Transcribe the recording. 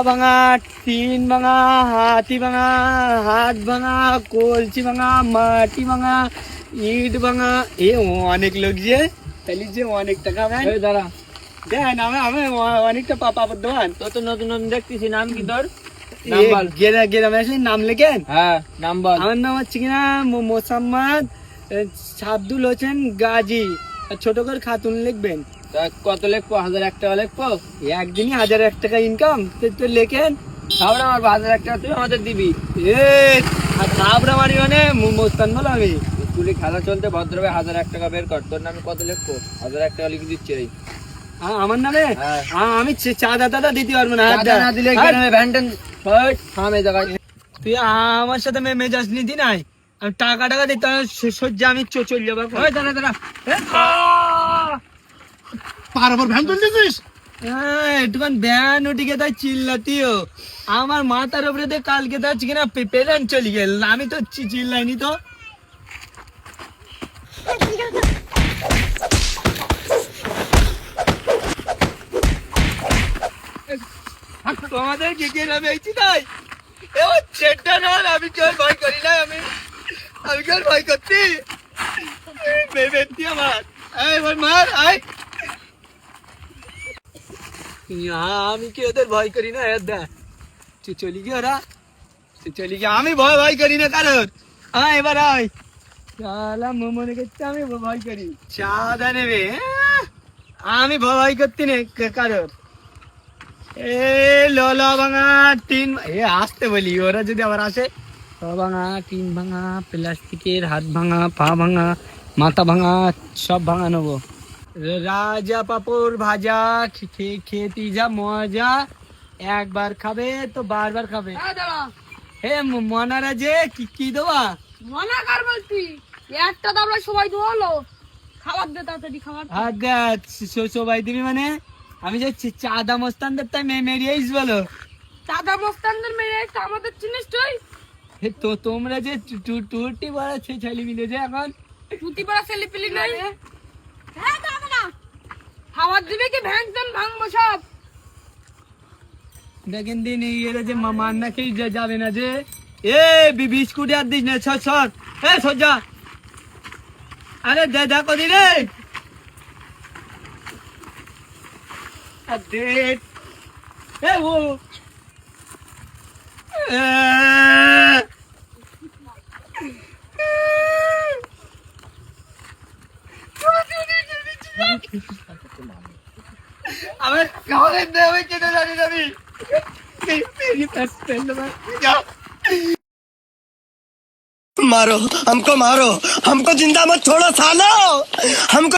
ভাঙা, টিন ভাঙা, হাতি ভাঙা, হাত ভাঙা, কলসি ভাঙা, মাটি ভাঙা, ইট ভাঙা। এ অনেক লোক যে তাহলে যে অনেক টাকা দাঁড়া, দেন আমি অনেকটা পাপড় দোকান। তো তো নতুন নতুন দেখতেছি। নাম কি তোর? গ্রামে আসলে নাম লেখেন। হ্যাঁ, নাম বল। আমার নাম হচ্ছে কিনা মোসাম্মদ সাবদুল হোসেন গাজী। ছোট করে খাতুন লিখবেন। তা কত লিখবো? 1001 টাকা লিখবো? একদিনই 1001 টাকা ইনকাম তো লেখেন। তাহলে আমার 1001 টাকা তুই আমাদের দিবি। এ খাবরা মারি মানে মোস্তান বলো আমি। স্কুলে খেলা চলতে ভদ্রভাবে 1001 টাকা বের কর। তোর নামে কত লিখবো? 1001 টাকা লিখে দিচ্ছি। আমার নামে হ্যাঁ। আমি চাঁদা টাদা দিতে পারবো না। টাকা না দিলে গ্রামে ভ্যানটেন থামে জায়গায়। তুই আমার সাথে মেজাজ নিতি নাই। আমি টাকা দিতে সহ্য আমি চলে যাবো। দাঁড়া দাঁড়া, পারাবার ভ্যান তুলতেছিস? একটুখান ভ্যান উঠিকে তাই চিল্লাতিও। আমার মাথার উপরে দিয়ে কালকে তো কিনা পেলেন চলে গেল। আমি তো চিল্লাইনি তো। তোমাদের কি গ্রামে আইছি তাই এবার চেটটা না। আমি কেউ ভয় করি না। আমি কেউ ভয় করছি ব্যক্তি আমার। এবার মার আয়। আমি কি ওদের ভয় করি না। চলি গিয়ে ওরা চলি গিয়ে। আমি ভয় করি না কারোর। এবার আয়। মনে করছে আমি ভয় করি। চাঁদা নেবে আমি ভয় করতে নেই কারোর। এ লোলা ভাঙা, টিন আসতে বলি। ওরা যদি আবার আসে, ভাঙা, টিন ভাঙা, প্লাস্টিকের হাত ভাঙা, পা ভাঙা, মাথা ভাঙা, সব ভাঙা নেবো। রাজা পাপড় ভাজা খেতে যা মজা। একবার খাবে তো বারবার খাবে। হে মনারা যে কি দেওয়া মনা কার বলছি? একটা তো আমরা সবাই তো হলো খাবার দে, তাড়াতাড়ি খাবার। সবাই দিবি মানে আমি যে চাঁদা মস্তানদের তাই মেরিয়েছ বলো। দাদা মস্তানদের মেয়ে আমাদের চিনিস তুই? তো তোমরা যে টুটি বড় ছেলে মিলে যে এখন পুঁতি পাড়া ছেলে পিলি নাই। হ্যাঁ দাও না, খাবার দিবে কি ভ্যান ট্যান ভাঙবো সব। দেখেন দিন এরা যে মামার না খেয়ে যাবে না যে। এ বিস্কুট আর দিস না। সর সজ্জা। আরে দেখো দি রে ও আমার খাওয়ার দেবে কেটে জানি যাবি। मारो हमको जिंदा मत छोड़ो सालो हमको।